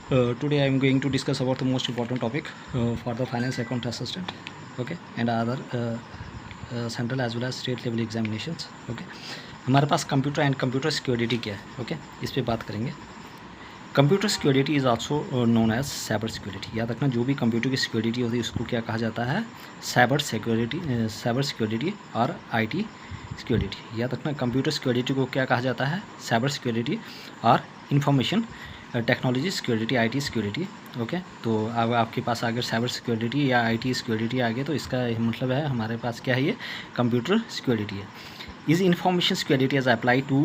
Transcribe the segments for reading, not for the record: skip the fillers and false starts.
Today I am going to discuss about the most important topic for the finance account assistant, okay, and other central as well as state level examinations, okay. हमारे पास computer and computer security क्या है, okay, इस पे बात करेंगे। Computer security is also known as cyber security. याद रखना, जो भी कंप्यूटर की सिक्योरिटी होती है उसको क्या कहा जाता है, साइबर सिक्योरिटी और आईटी सिक्योरिटी। याद रखना, कंप्यूटर सिक्योरिटी को क्या कहा जाता है, साइबर सिक्योरिटी और information technology security, IT security, okay. तो अब आपके पास अगर साइबर सिक्योरिटी या आईटी सिक्योरिटी आ गए तो इसका मतलब है हमारे पास क्या है, ये कंप्यूटर सिक्योरिटी है। Is information security as apply to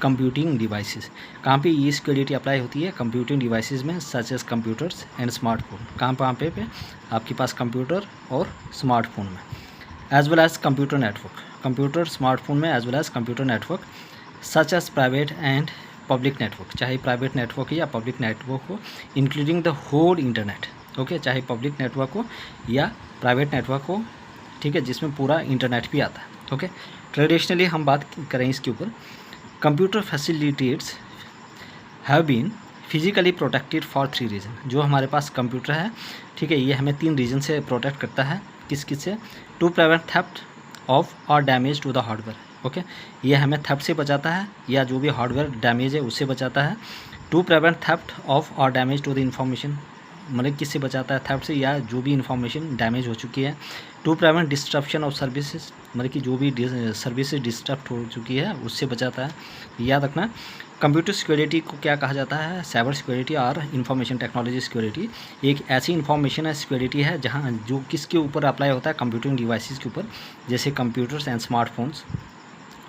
computing devices. कहाँ पे ये सिक्योरिटी अप्लाई होती है, कंप्यूटिंग डिवाइसेस में, such as computers and smartphone. कहाँ पे आपके पास कंप्यूटर और स्मार्टफोन में, as well as computer network, computer smartphone में as well as computer network, such as private and public network, चाहे प्राइवेट नेटवर्क या पब्लिक नेटवर्क हो, including the whole internet, okay, चाहे पब्लिक नेटवर्क हो या private network हो, ठीक है, जिसमें पूरा इंटरनेट भी आता है, ओके। ट्रेडिशनली हम बात करें इसके ऊपर, computer facilities have been physically protected for 3 reason. जो हमारे पास कंप्यूटर है, ठीक है, ये हमें 3 रीज़न से प्रोटेक्ट करता है। किस से, टू प्रिवेंट थेफ्ट ऑफ और damage to the hardware, okay, ये हमें थेफ्ट से बचाता है या जो भी हार्डवेयर डैमेज है उससे बचाता है। टू प्रिवेंट थेफ्ट ऑफ और डैमेज टू द इंफॉर्मेशन, मतलब किससे बचाता है, थेफ्ट से या जो भी इंफॉर्मेशन डैमेज हो चुकी है। To prevent disruption of services, मतलब कि जो भी सर्विसेज डिस्टर्ब हो चुकी है उससे बचाता है। याद रखना, कंप्यूटर सिक्योरिटी को क्या कहा जाता है, साइबर सिक्योरिटी और इंफॉर्मेशन टेक्नोलॉजी सिक्योरिटी। एक ऐसी इंफॉर्मेशन है सिक्योरिटी है जहाँ जो किसके ऊपर अप्लाई होता है, कंप्यूटिंग डिवाइसेस के ऊपर, जैसे कंप्यूटर्स एंड स्मार्टफोन्स,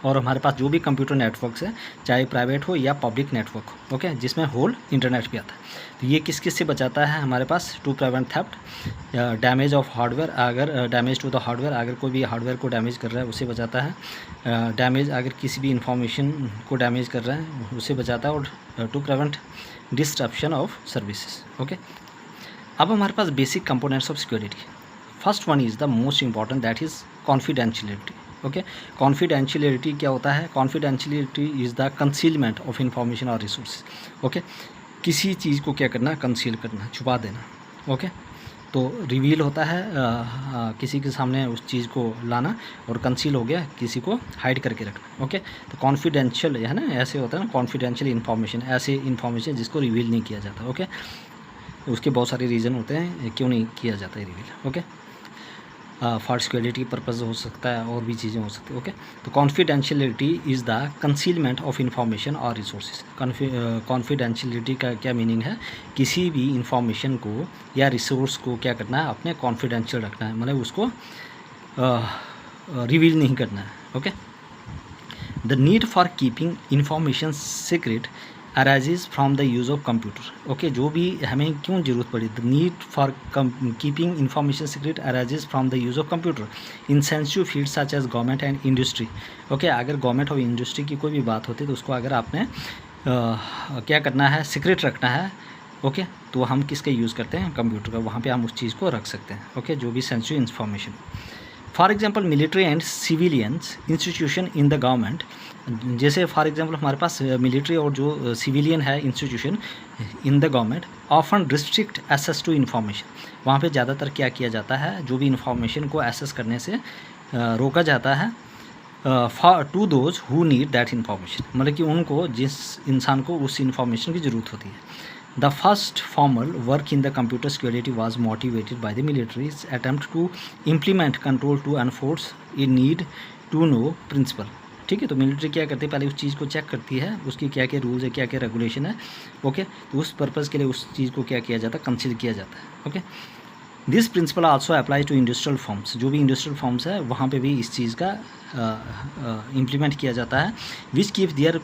और हमारे पास जो भी कंप्यूटर नेटवर्क्स है, चाहे प्राइवेट हो या पब्लिक नेटवर्क हो, ओके, जिसमें होल इंटरनेट भी आता है। तो ये किस से बचाता है हमारे पास, to prevent theft, damage of hardware, अगर डैमेज टू द हार्डवेयर, अगर कोई भी हार्डवेयर को डैमेज कर रहा है उससे बचाता है। डैमेज अगर किसी भी इंफॉर्मेशन को डैमेज कर रहा है उससे बचाता है। और to prevent disruption of services, okay. अब हमारे पास basic components of security. First one is the most important, that is confidentiality, okay. Confidentiality क्या होता है, confidentiality is the concealment of information और रिसोर्स, ओके। किसी चीज़ को क्या करना, कंसील करना, छुपा देना, ओके। तो रिवील होता है किसी के सामने उस चीज़ को लाना, और कंसील हो गया किसी को हाइड करके रखना, ओके। तो कॉन्फिडेंशियल है ना, ऐसे होता है ना, कॉन्फिडेंशियल इन्फॉर्मेशन, ऐसे इन्फॉर्मेशन जिसको रिवील नहीं किया जाता, ओके। उसके बहुत सारे रीज़न होते हैं क्यों नहीं किया जाता है reveal, okay. For security purpose हो सकता है, और भी चीज़ें हो सकती है, ओके। तो confidentiality is the concealment of information और रिसोर्सेज। कॉन्फिडेंशियलिटी का क्या मीनिंग है, किसी भी इंफॉर्मेशन को या रिसोर्स को क्या करना है, अपने कॉन्फिडेंशियल रखना है, मतलब उसको रिवील नहीं करना है, okay. The need for keeping information secret arises from the use of computer, okay. जो भी हमें क्यों ज़रूरत पड़ी, the need for keeping information secret arises from the use of computer in sensitive field such as government and industry, okay. अगर government और industry की कोई भी बात होती है तो उसको अगर आपने क्या करना है, सीक्रेट रखना है, ओके, तो हम किसका यूज़ करते हैं, कंप्यूटर का, वहाँ पर हम उस चीज़ को रख सकते हैं, ओके, जो भी sensitive information. For example military and civilians institution in the government, जैसे फॉर एग्जांपल हमारे पास मिलिट्री और जो सिविलियन है institution in the government often restrict access to information, वहाँ पे ज़्यादातर क्या किया जाता है, जो भी इन्फॉर्मेशन को एक्सेस करने से रोका जाता है, for to those who need that information, मतलब कि उनको, जिस इंसान को उस इन्फॉर्मेशन की ज़रूरत होती है। The first formal work in the computer security was motivated by the military's attempt to implement control to enforce a need to know principle, ठीक है। तो मिलिट्री क्या करती है, पहले उस चीज़ को चेक करती है, उसकी क्या क्या रूल्स है, क्या क्या रेगुलेशन है, ओके। तो उस पर्पज़ के लिए उस चीज़ को क्या किया जाता है, कंसील किया जाता है, okay. This principle also apply to industrial forms, जो भी इंडस्ट्रियल फॉर्म्स है वहाँ पे भी इस चीज़ का इम्प्लीमेंट किया जाता है, which keep their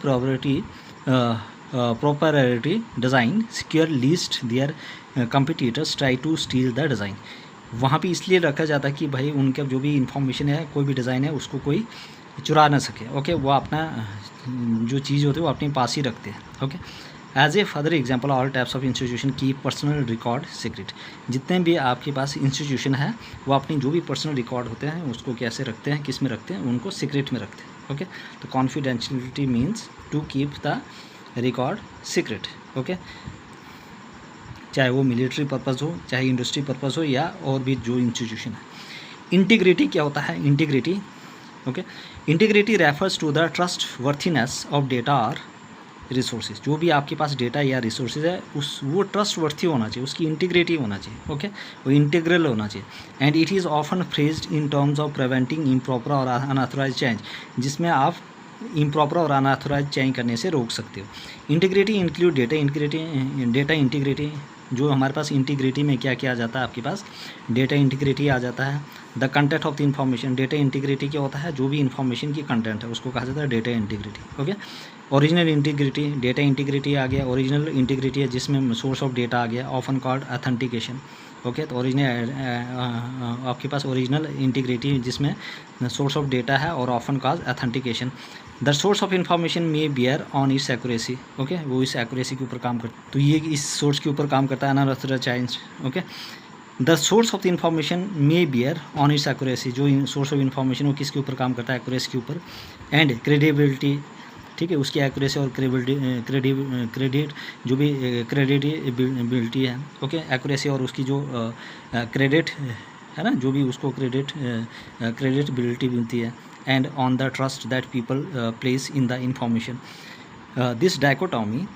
proprietary design secure least their competitors try to steal the design। वहाँ पे इसलिए रखा जाता है कि भाई उनका जो भी इंफॉर्मेशन है, कोई भी डिज़ाइन है, उसको कोई चुरा ना सके, ओके। वो अपना जो चीज़ होती है वो अपने पास ही रखते हैं, okay. As a further example, all types of institution की पर्सनल रिकॉर्ड सीक्रेट, जितने भी आपके पास इंस्टीट्यूशन है वो अपनी जो भी पर्सनल रिकॉर्ड होते हैं उसको कैसे रखते हैं, किस में रखते हैं, उनको सीक्रेट में रखते हैं, ओके। तो confidentiality means to keep the record secret, okay। चाहे वो मिलिट्री पर्पज़ हो, चाहे इंडस्ट्री पर्पज़ हो, या और भी जो इंस्टीट्यूशन है। इंटीग्रिटी क्या होता है? Integrity, okay, integrity refers to the trustworthiness of data और रिसोर्सेज। जो भी आपके पास डेटा या रिसोर्सेज है वो ट्रस्ट वर्थी होना चाहिए, उसकी इंटीग्रिटी होना चाहिए, ओके, वो इंटीग्रल होना चाहिए। And it is often phrased in terms of preventing improper और अनऑथराइज्ड चेंज, जिसमें आप इम्प्रॉपर और अनऑथराइज्ड चेंज करने से रोक सकते हो। Integrity include data integrity. जो हमारे पास इंटीग्रिटी में क्या क्या आ जाता है, आपके पास डेटा इंटीग्रिटी आ जाता है। The content of the information, data integrity क्या होता है? जो भी इन्फॉर्मेशन की कंटेंट है उसको कहा जाता है data integrity, okay. Original integrity, data integrity आ गया। ओरिजिनल इंटीग्रिटी है जिसमें सोर्स ऑफ डेटा आ गया, ऑफन कॉल्ड ऑथेंटिकेशन, ओके। तो ओरिजिनल आपके पास ओरिजिनल इंटीग्रिटी जिसमें सोर्स ऑफ डेटा है और often called authentication. The source of information may bear on its accuracy, okay, वो इस एक्यूरेसी के ऊपर काम करता, तो ये इस सोर्स के ऊपर काम करता है, unauthorized change, okay. The source of the information may bear on its accuracy, जो सोर्स ऑफ इन्फॉर्मेशन वो किसके ऊपर काम करता है? एक्यूरेसी के ऊपर। एंड क्रेडिबिलिटी, ठीक है, उसकी एक्यूरेसी और क्रेडिट जो भी क्रेडिबिलिटी है, ओके, एक्यूरेसी और उसकी जो क्रेडिट है ना, जो भी उसको क्रेडिटबिलिटी मिलती है। And on the trust that people place in the information. This dichotomy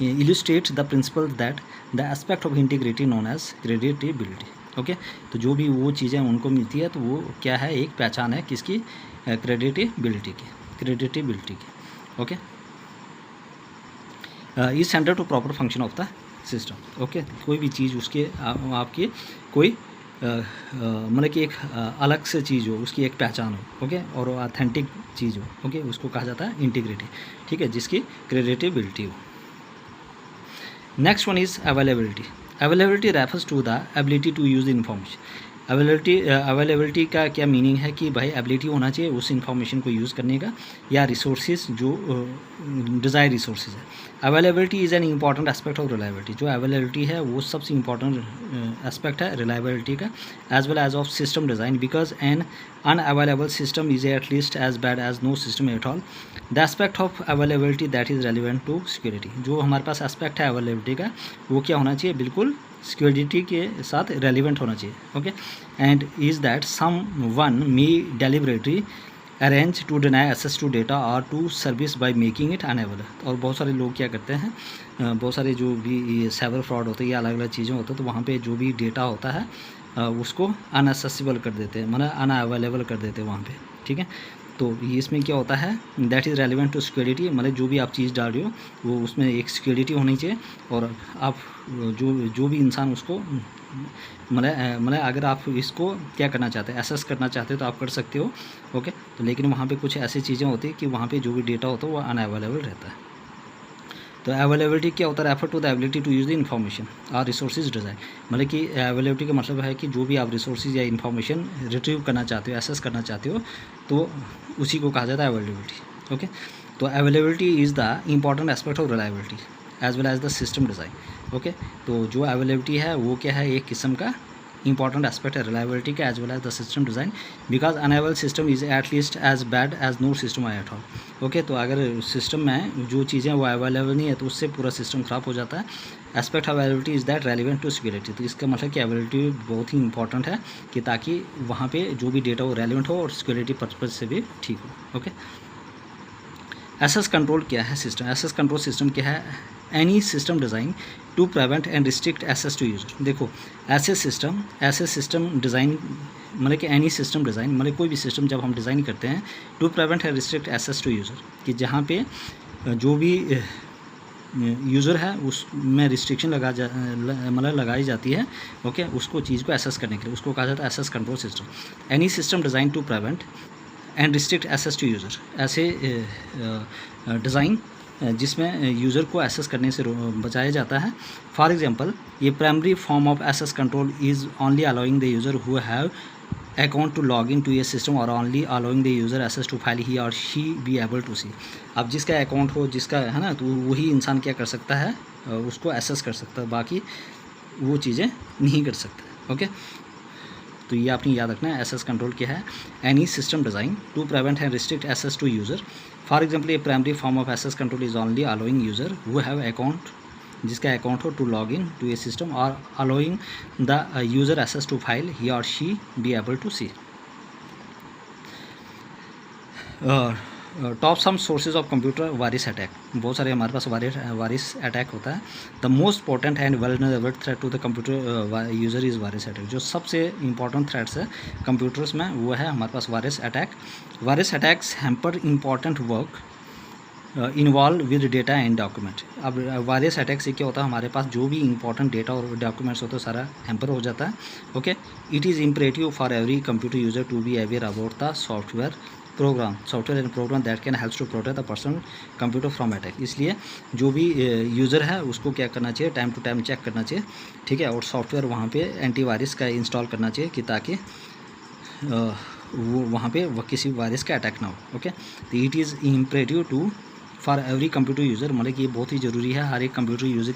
illustrates the principle that the aspect of integrity known as credibility, okay. तो जो भी वो चीज़ें उनको मिलती है तो वो क्या है? एक पहचान है किसकी? क्रेडिटेबिलिटी की, okay. Is centre to proper function of the system, okay. कोई भी चीज़ उसके आपकी कोई मतलब कि एक अलग से चीज़ हो, उसकी एक पहचान हो, ओके, और ऑथेंटिक चीज़ हो, ओके, उसको कहा जाता है इंटीग्रिटी, ठीक है, जिसकी क्रेडिटेबिलिटी हो। Next one is availability. Availability refers to the ability to use information. Availability का क्या मीनिंग है कि भाई एबिलिटी होना चाहिए उस इंफॉर्मेशन को यूज़ करने का, या रिसोर्सेज जो डिज़ायर रिसोर्सेज है। Availability is an important aspect of reliability. जो अवेलेबिलिटी है वो सबसे इंपॉर्टेंट एस्पेक्ट है रिलायबिलिटी का, as well as of system design, because an unavailable system is at least as bad as no system at all. The aspect of availability that is relevant to security. जो हमारे पास aspect है availability का वो क्या होना चाहिए? बिल्कुल security के साथ रेलिवेंट होना चाहिए, okay. And is that someone may deliberately arrange to deny access to data और to service by making it unavailable. और बहुत सारे लोग क्या करते हैं, बहुत सारे जो भी ये साइबर फ्रॉड होते हैं या अलग अलग चीज़ें होती हैं, तो वहाँ पे जो भी डेटा होता है उसको अनएक्सेसिबल कर देते हैं, मतलब अनअवेलेबल कर देते हैं वहाँ पे, ठीक है। तो इसमें क्या होता है? That is relevant to security, मतलब जो भी आप चीज़ डाल रहे हो वो उसमें एक सिक्योरिटी होनी चाहिए, और आप जो भी इंसान उसको मतलब अगर आप इसको क्या करना चाहते हैं, एसेस करना चाहते हो तो आप कर सकते हो, ओके। तो लेकिन वहाँ पे कुछ ऐसी चीज़ें होती है कि वहाँ पे जो भी डेटा होता है वो अनअवेलेबल रहता है। तो अवेलेबिलिटी क्या होता है? Refer to the ability to use the information और रिसोर्सेज डिज़ाइन। मतलब कि अवेलेबिलिटी का मतलब है कि जो भी आप रिसोर्सेज या इन्फॉर्मेशन रिट्रीव करना चाहते हो, एक्सेस करना चाहते हो, तो उसी को कहा जाता है अवेलेबिलिटी, ओके। तो availability is the important aspect of reliability as well as the system design, okay. तो जो अवेलेबिलिटी है वो क्या है? एक किस्म का इंपॉर्टेंट एस्पेक्ट है रिलायबिलिटी का as well as the system design, because unavailable system is at least as bad as no system at all, okay. तो अगर सिस्टम में जो चीज़ें वो अवेलेबल नहीं है तो उससे पूरा सिस्टम ख़राब हो जाता है। Aspect of availability is that relevant to security. तो इसका मतलब कि अवेलेबिलिटी बहुत ही इंपॉर्टेंट है कि ताकि वहाँ पे जो भी डेटा वो रेलिवेंट हो और सिक्योरिटी पर्पज़ से भी ठीक हो, ओके। एसेस कंट्रोल क्या है? सिस्टम एसेस कंट्रोल सिस्टम क्या है? Any system design to prevent and restrict access to user. देखो ऐसे सिस्टम डिज़ाइन मतलब कि एनी सिस्टम डिज़ाइन मतलब कोई भी सिस्टम जब हम डिज़ाइन करते हैं to prevent and restrict access to user, कि जहाँ पे जो भी यूज़र है उसमें रिस्ट्रिक्शन लगाई जाती है, ओके, उसको चीज़ को एक्सेस करने के लिए, उसको कहा जाता है access control system. Any system design to prevent and restrict access to user, ऐसे डिज़ाइन जिसमें यूज़र को एक्सेस करने से बचाया जाता है। फॉर एग्जांपल, ये primary form of access control is only allowing the user who have account to log in to ये सिस्टम और only allowing the user access to file he और she be able to see. अब जिसका account हो, जिसका है ना, तो वही इंसान क्या कर सकता है, उसको एक्सेस कर सकता है, बाकी वो चीज़ें नहीं कर सकते, ओके। तो ये आपने याद रखना है। एक्सेस कंट्रोल क्या है? Any system design to prevent and restrict access to user. For example, ये primary form of access control is only allowing user who have account जिसका अकाउंट हो to log in to a system और allowing the user access to file he और she be able to see. Top some sources of computer virus attack, बहुत सारे हमारे पास virus attack होता है। The most important and vulnerable threat to the computer user is virus attack. जो सबसे important threats है कंप्यूटर्स में वो है हमारे पास virus attack. Virus attacks hamper important work involve with data and document. अब वायरस अटैक से क्या होता है, हमारे पास जो भी इंपॉर्टेंट डेटा और डॉक्यूमेंट्स होते हैं सारा हैम्पर हो जाता है। Okay, it is imperative for every computer user to be aware about the software and program that can help to protect the personal computer from attack. इसलिए जो भी यूज़र है उसको क्या करना चाहिए, टाइम टू टाइम चेक करना चाहिए, ठीक है, और सॉफ्टवेयर वहाँ पे एंटीवायरस का इंस्टॉल करना चाहिए कि ताकि वो वहाँ पे किसी वायरस का अटैक ना हो। ओके, तो it is imperative to for every computer user, मतलब कि ये बहुत ही ज़रूरी है हर एक कंप्यूटर यूज़र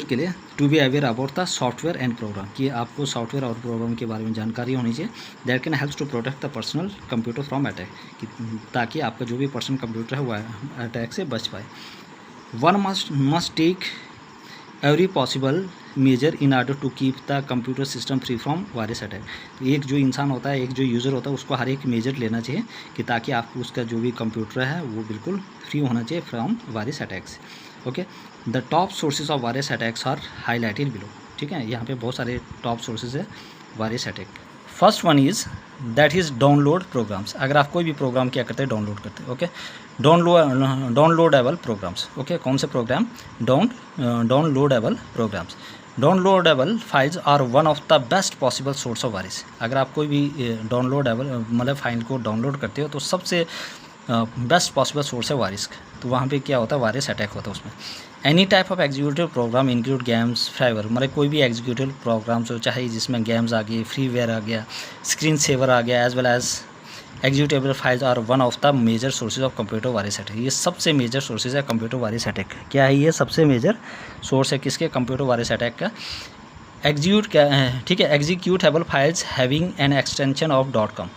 के लिए to be aware about the software and program, कि आपको सॉफ्टवेयर और प्रोग्राम के बारे में जानकारी होनी चाहिए। That can help to protect the personal computer from attack, ताकि आपका जो भी पर्सनल कंप्यूटर है वो अटैक से बच पाए। One must take every possible measure in order to keep the computer system free from virus attack. तो एक जो इंसान होता है, एक जो यूज़र होता है, उसको हर एक मेजर लेना चाहिए कि ताकि आपको उसका जो भी कंप्यूटर है वो बिल्कुल फ्री होना चाहिए from virus attacks. Okay, the top sources of virus attacks are highlighted below. ठीक है, यहाँ पे बहुत सारे टॉप सोर्सेज है virus attack. First one is that is download programs. अगर आप कोई भी प्रोग्राम क्या करते हैं, डाउनलोड करते हैं। Okay, downloadable programmes. ओके, कौन से program? Downloadable programs. Downloadable files are one of the best possible source of virus. अगर आप कोई भी डाउनलोडेबल मतलब फाइल को डाउनलोड करते हो तो सबसे बेस्ट पॉसिबल सोर्स है वायरस का। तो वहाँ पे क्या होता है, वायरस अटैक होता है उसमें। Any type of executive program include games, freeware, मतलब कोई भी एग्जीक्यूटिव प्रोग्राम्स हो, चाहे जिसमें गेम्स आ गए, फ्रीवेयर आ गया, स्क्रीन सेवर आ गया, as well as executable files are one of the major sources of computer virus attack. ये सबसे मेजर सोर्सेज है कंप्यूटर वायरस अटैक। क्या है ये? सबसे मेजर सोर्स है किसके? कंप्यूटर वायरस अटैक का। एग्जीक्यूट क्या है? ठीक है, executable files having an extension of .com।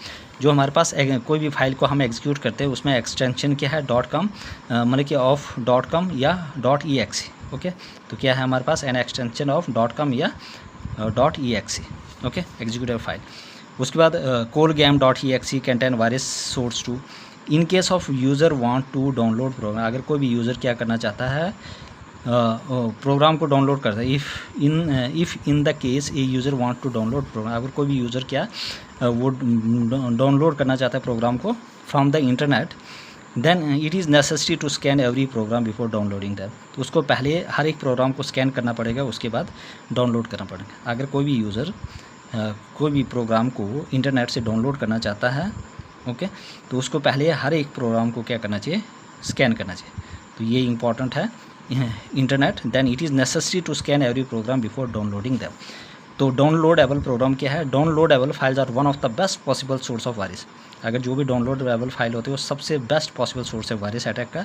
जो हमारे पास कोई भी फाइल को हम एग्जीक्यूट करते हैं उसमें एक्सटेंशन क्या है? .com, मतलब कि ऑफ .com या .exe। ओके, तो क्या है हमारे पास? एन एक्सटेंशन ऑफ .com या .exe। Okay, executive file. उसके बाद colgame.exe contain virus source to in case of user want to download program. अगर कोई भी यूज़र क्या करना चाहता है, प्रोग्राम को डाउनलोड करता है। If in the case a user want to download program, अगर कोई भी यूज़र क्या वो डाउनलोड करना चाहता है प्रोग्राम को from the internet, then it is necessary to scan every program before downloading that. तो उसको पहले हर एक प्रोग्राम को स्कैन करना पड़ेगा, उसके बाद डाउनलोड करना पड़ेगा। अगर कोई भी यूज़र कोई भी प्रोग्राम को इंटरनेट से डाउनलोड करना चाहता है, ओके, तो उसको पहले हर एक प्रोग्राम को क्या करना चाहिए? स्कैन करना चाहिए। तो ये इंपॉर्टेंट है internet. Then it is necessary to scan every program before downloading them. तो डाउनलोडेबल प्रोग्राम क्या है? Downloadable files are one of the best possible source of virus. अगर जो भी डाउनलोडेबल फाइल होती है वो सबसे बेस्ट पॉसिबल सोर्स है वायरस अटैक का।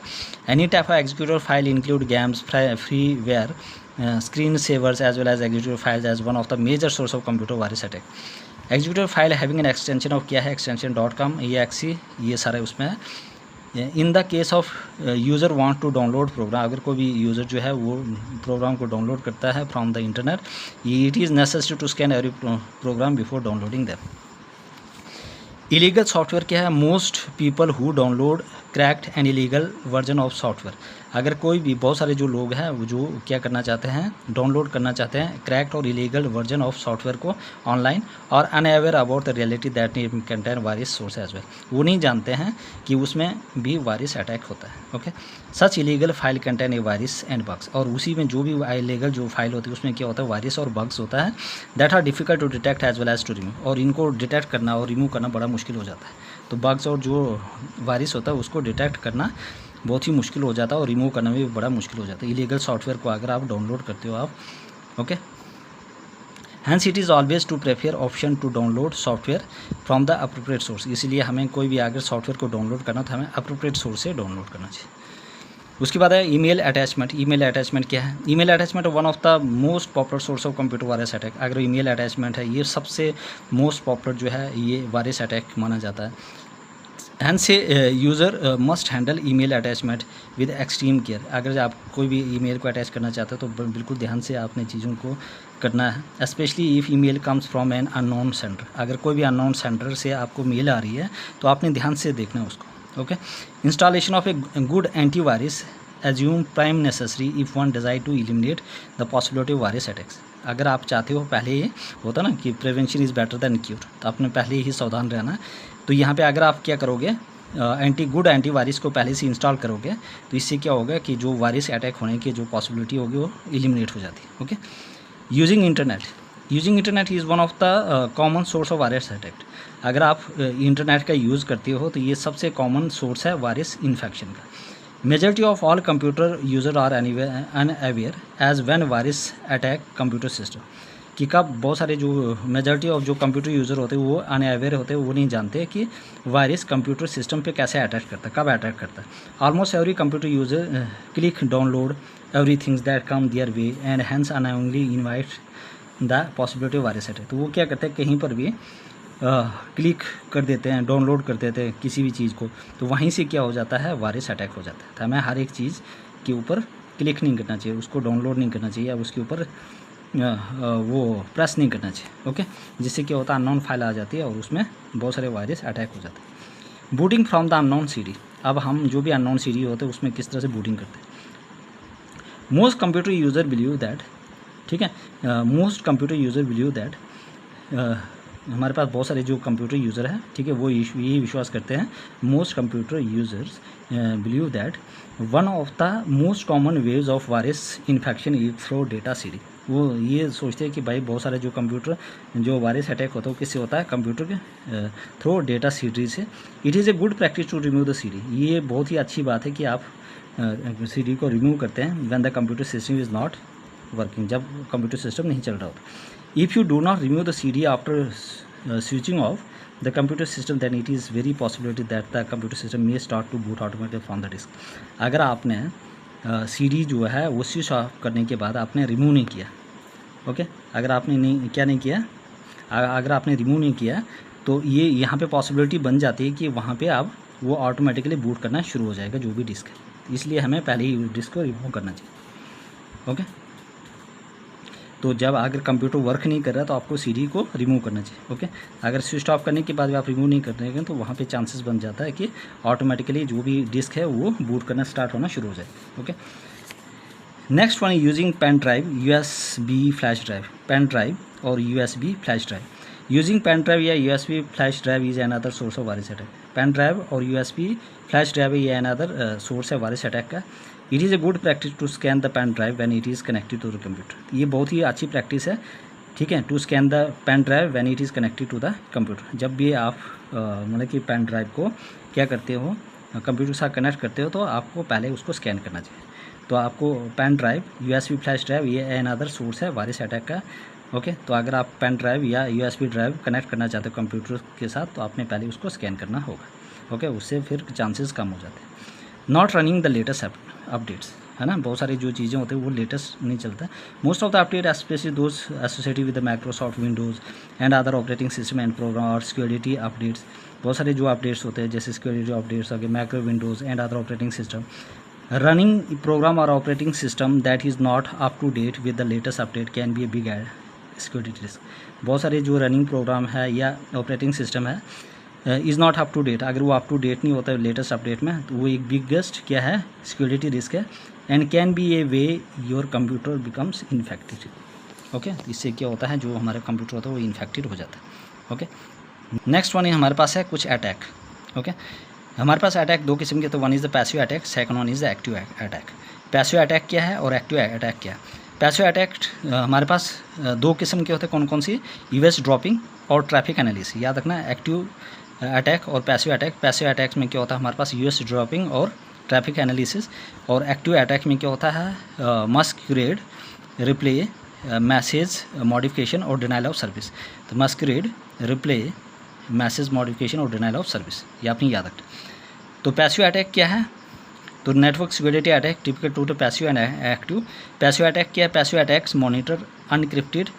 Any type of executive file include games, freeware, screen savers as well as executive files as one of the major source of computer virus attack. Executive file having an extension of क्या है? एक्सटेंशन .com, exe, ये सारा उसमें है। In the case of user want to download program, अगर कोई भी यूज़र जो है वो प्रोग्राम को डाउनलोड करता है from the internet, it is necessary to scan every program before downloading them. Illegal software क्या है? Most people who download cracked and illegal version of software. अगर कोई भी बहुत सारे जो लोग हैं वो जो क्या करना चाहते हैं, डाउनलोड करना चाहते हैं क्रैक्ड और इलीगल वर्जन ऑफ सॉफ्टवेयर को ऑनलाइन, और unaware about the reality that contain virus source as well. वो नहीं जानते हैं कि उसमें भी वायरस अटैक होता है। Okay, such illegal file contain a virus and bugs. और उसी में जो भी इलीगल जो फाइल होती है उसमें क्या होता है? वायरस और बग्स होता है that are difficult to detect as well as to remove. और इनको डिटेक्ट करना और रिमूव करना बड़ा मुश्किल हो जाता है। तो बग्स और जो वायरस होता है उसको डिटेक्ट करना बहुत ही मुश्किल हो जाता है और रिमूव करना भी बड़ा मुश्किल हो जाता है इलीगल सॉफ्टवेयर को अगर आप डाउनलोड करते हो आप। Okay, hence it is always to prefer option to download software from the appropriate source. इसलिए हमें कोई भी अगर सॉफ्टवेयर को डाउनलोड करना तो हमें अप्रोप्रिएट सोर्स से डाउनलोड करना चाहिए। उसके बाद है ईमेल अटैचमेंट। ईमेल अटैचमेंट क्या है? Email attachment one of the most popular source of computer virus attack. अगर ईमेल अटैचमेंट है ये सबसे मोस्ट पॉपुलर जो है ये वायरस अटैक माना जाता है। हैंस से user must handle email attachment with extreme care. अगर आप कोई भी ईमेल को अटैच करना चाहते हो तो बिल्कुल ध्यान से आपने चीज़ों को करना है। Specially if email comes from an unknown sender, अगर कोई भी अननोन सेंडर से आपको मेल आ रही है तो आपने ध्यान से देखना है उसको। Okay, installation of a good antivirus assume prime necessary if one desire to eliminate the possibility of virus attacks. अगर आप चाहते हो, पहले ये होता ना कि prevention is better than cure, तो आपने पहले ही सावधान रहना है। तो यहाँ पे अगर आप क्या करोगे, गुड एंटीवायरस को पहले से इंस्टॉल करोगे तो इससे क्या होगा कि जो वायरस अटैक होने की जो पॉसिबिलिटी होगी वो एलिमिनेट हो जाती है। Okay, using internet is one of the common source of virus attack. अगर आप इंटरनेट का यूज़ करते हो तो ये सबसे कॉमन सोर्स है वायरस इन्फेक्शन का। Majority of all computer user are unaware as when virus attack computer system, कि कब बहुत सारे जो मेजॉरिटी ऑफ जो कंप्यूटर यूज़र होते हैं वो अनअवेयर होते हैं, वो नहीं जानते कि वायरस कंप्यूटर सिस्टम पे कैसे अटैक करता है, कब अटैक करता है। Almost every computer user click download every things that come their way and hence unknowingly invite the possibility of virus attack. तो वो क्या करते हैं, कहीं पर भी क्लिक कर देते हैं, डाउनलोड कर देते हैं किसी भी चीज़ को, तो वहीं से क्या हो जाता है, वायरस अटैक हो जाता है। तो हमें हर एक चीज़ के ऊपर क्लिक नहीं करना चाहिए, उसको डाउनलोड नहीं करना चाहिए, अब उसके ऊपर वो प्रेस नहीं करना चाहिए। ओके, जिससे क्या होता है, अननोन फाइल आ जाती है और उसमें बहुत सारे वायरस अटैक हो जाते हैं। Booting from the unknown CD, अब हम जो भी अननोन सीडी होते हैं उसमें किस तरह से बूटिंग करते हैं। Most computer user believe that, ठीक है, most computer user believe that, हमारे पास बहुत सारे जो कंप्यूटर यूज़र हैं, ठीक है, वो यही विश्वास करते हैं, most computer users believe that one of the most common ways of virus infection is through data CD. वो ये सोचते हैं कि भाई बहुत सारे जो कंप्यूटर जो वायरस अटैक होता है वो किससे होता है, कंप्यूटर के थ्रू डेटा सीडी से। It is a good practice to remove the CD, ये बहुत ही अच्छी बात है कि आप सीडी को रिमूव करते हैं when the computer system is not working, जब कंप्यूटर सिस्टम नहीं चल रहा होता। If you do not remove the CD after switching off the computer system, then it is very possibility that the computer system may start to boot automatically from the disk। अगर आपने CD जो है वो switch off करने के बाद आपने remove नहीं किया, ओके, अगर आपने नहीं किया, अगर आपने रिमूव नहीं किया तो ये यहाँ पे पॉसिबिलिटी बन जाती है कि वहाँ पे आप वो ऑटोमेटिकली बूट करना शुरू हो जाएगा जो भी डिस्क है। इसलिए हमें पहले ही डिस्क को रिमूव करना चाहिए। ओके, तो जब अगर कंप्यूटर वर्क नहीं कर रहा तो आपको सीडी को रिमूव करना चाहिए। ओके, अगर स्विच ऑफ करने के बाद भी आप रिमूव नहीं कर रहे हैं तो वहाँ पे चांसेस बन जाता है कि ऑटोमेटिकली जो भी डिस्क है वो बूट करना स्टार्ट होना शुरू हो जाए। Okay, next one using pen drive, USB flash drive, pen drive और USB flash drive. Using pen drive या USB flash drive is another source of virus attack. Pen drive और यूएसबी फ्लैश ड्राइव ये another source है virus attack का। It is a good practice to scan the pen drive when it is connected to the computer. ये बहुत ही अच्छी practice है, ठीक है, to scan the pen drive when it is connected to the computer. जब भी आप मतलब कि पेन ड्राइव को क्या करते हो, कंप्यूटर के साथ कनेक्ट करते हो तो आपको पहले उसको स्कैन करना चाहिए। तो आपको pen drive, USB flash drive ये अनदर सोर्स है वायरस अटैक का। ओके, तो अगर आप पेन ड्राइव या यूएसबी ड्राइव कनेक्ट करना चाहते हो कंप्यूटर के साथ तो आपने पहले उसको स्कैन करना होगा। ओके, उससे फिर चांसेस कम हो जाते हैं। Not running the latest updates, है ना, बहुत सारी जो चीज़ें होती हैं वो लेटेस्ट नहीं चलता। Most of the update specially those associated with the Microsoft Windows and other operating system and program और सिक्योरिटी अपडेट्स। बहुत सारे जो अपडेट्स होते हैं जैसे सिक्योरिटी अपडेट्स आगे micro Windows and other operating system. Running program और operating system that is not up to date with the latest update can be a big security risk. बहुत सारे जो रनिंग प्रोग्राम है या ऑपरेटिंग सिस्टम है is not up to date, अगर वो up to date नहीं होता है लेटेस्ट अपडेट में तो वो एक बिगेस्ट क्या है, सिक्योरिटी रिस्क है। And can be A way your computer becomes infected. Okay, इससे क्या होता है, जो हमारा कंप्यूटर होता है वो इन्फेक्टेड हो जाता है। ओके, नेक्स्ट वन हमारे पास है कुछ अटैक। ओके, हमारे पास अटैक दो किस्म के, तो one is the passive attack, second one is the active attack. Passive attack क्या है और एक्टिव अटैक क्या है। पैसिव अटैक हमारे पास दो किस्म के होते हैं, कौन कौन सी, यूएस ड्रॉपिंग और ट्रैफिक एनालिसिस। याद रखना, एक्टिव अटैक और पैसिव अटैक। पैसिव अटैक में क्या होता है हमारे पास यूएस ड्रॉपिंग और ट्रैफिक एनालिसिस, और एक्टिव अटैक में क्या होता है मस्क्यूरेड, रिप्ले, मैसेज मॉडिफिकेशन और डिनाइल ऑफ सर्विस। तो मस्क्यूरेड, रिप्ले, मैसेज मॉडिफिकेशन और डिनाइल ऑफ सर्विस, ये आपने याद रखना। तो पैसिव अटैक क्या है, तो network security attack typical to the passive and active. Passive attack क्या है, passive attacks monitor unencrypted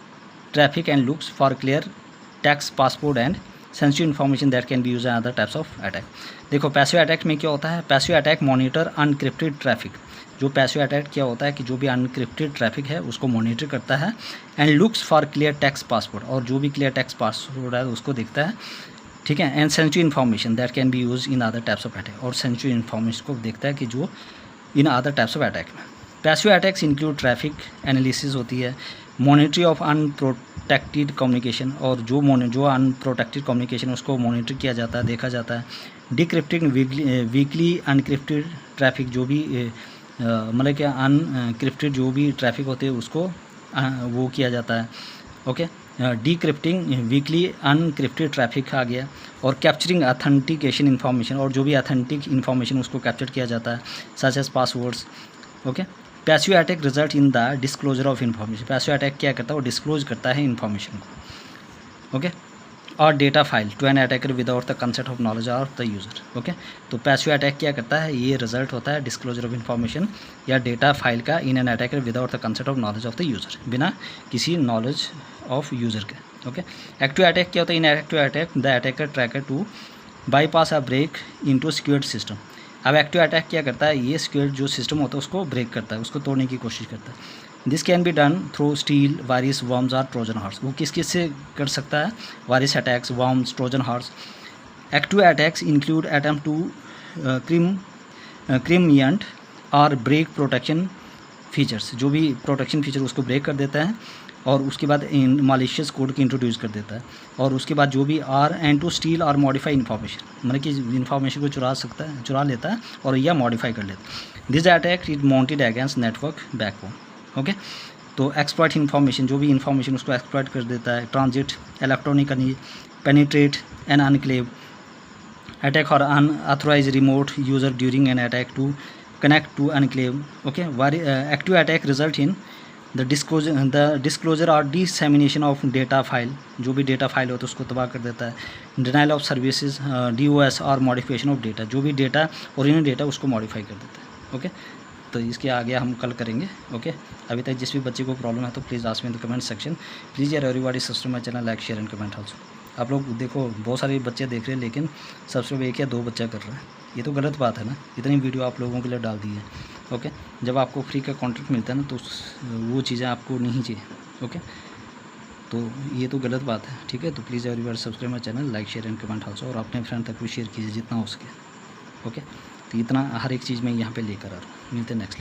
traffic and looks for clear text password and sensitive information that can be use in other types of attack. देखो passive attack में क्या होता है, passive attack monitor unencrypted traffic. जो passive attack क्या होता है कि जो भी अनक्रिप्टेड ट्रैफिक है उसको मॉनिटर करता है and looks for clear text password, और जो भी क्लियर टेक्स्ट पासवर्ड है उसको देखता है, ठीक है। And sensitive information that can be use in other types of attack, और सेंसिटिव इन्फॉर्मेशन को देखता है कि जो in other types of attack में। Passive attacks include traffic analysis होती है, मॉनिटरी ऑफ अनप्रोटेक्टेड कम्युनिकेशन, और जो अनप्रोटेक्टेड कम्युनिकेशन उसको मॉनिटर किया जाता है, देखा जाता है। डिक्रिप्टिंग वीकली अनक्रिप्टेड ट्रैफिक, जो भी मतलब कि अनक्रिप्टेड जो भी ट्रैफिक होते हैं उसको वो किया जाता है, ओके। डिक्रिप्टिंग वीकली अनक्रिप्टेड ट्रैफिक आ गया, और कैप्चरिंग ऑथेंटिकेशन इन्फॉर्मेशन, और जो भी ऑथेंटिक इन्फॉर्मेशन उसको कैप्चर किया जाता है such as passwords, okay. Passive attack result in the disclosure of information. Passive attack क्या करता है, वो डिस्क्लोज करता है इन्फॉर्मेशन को, ओके। और data file to an attacker without the consent of knowledge of the user, okay. तो passive attack क्या करता है, ये रिजल्ट होता है डिस्क्लोजर ऑफ इन्फॉर्मेशन या डेटा फाइल का in an attacker without the consent of knowledge of the user, बिना किसी नॉलेज ऑफ यूज़र के, ओके। एक्टिव अटैक क्या होता है, in active attack the attacker tracker to bypass a break into secured system. अब active attack क्या करता है, ये सिक्योर्ड जो सिस्टम होता है उसको ब्रेक करता है, उसको तोड़ने की कोशिश करता है। This can be done through stealth, virus, worms और ट्रोजन हॉर्स। वो किस से कर सकता है, virus attacks, worms, Trojan horse. Active attacks include attempt to circumvent और ब्रेक प्रोटेक्शन फीचर्स, जो भी प्रोटेक्शन फीचर उसको ब्रेक कर देता है, और उसके बाद मालिशियस कोड को इंट्रोड्यूस कर देता है, और उसके बाद जो भी एंड टू स्टील और मॉडिफाई इन्फॉर्मेशन, मतलब कि इन्फॉर्मेशन को चुरा लेता है और या मॉडिफाई कर लेता है। This attack is mounted against network backbone, okay. तो एक्सप्लॉइट इन्फॉर्मेशन, जो भी इन्फॉर्मेशन उसको एक्सप्लॉइट कर देता है। Transit, electronically penetrate an enclave attack और unauthorise remote user during an attack to connect to enclave, okay. Active attack result in the disclosure और dissemination of data file, जो भी डेटा फाइल होता है उसको तबाह कर देता है। डिनाइल ऑफ सर्विसेज, DOS और मॉडिफिकेशन ऑफ डेटा, जो भी डेटा ओरिजिनल डेटा उसको मॉडिफाई कर देता है, ओके। तो इसके आगे हम कल करेंगे, ओके। अभी तक जिस भी बच्चे को प्रॉब्लम है तो please ask me in the comment section. Please यार everybody subscribe my channel, like, share and comment also. आप लोग देखो बहुत सारे बच्चे देख रहे हैं लेकिन सब्सक्राइब 1 या 2 बच्चा कर रहा है, ये तो गलत बात है ना। इतनी वीडियो आप लोगों के लिए डाल दी है, ओके। जब आपको फ्री का कंटेंट मिलता है ना तो वो चीज़ें आपको नहीं चाहिए, ओके। तो ये तो गलत बात है, ठीक है। तो please everybody subscribe my channel, like, share and comment also, और अपने फ्रेंड तक भी शेयर कीजिए जितना हो सके, ओके। तो इतना हर एक चीज़ मैं यहाँ पे लेकर आ रहा हूँ। मिलते हैं नेक्स्ट।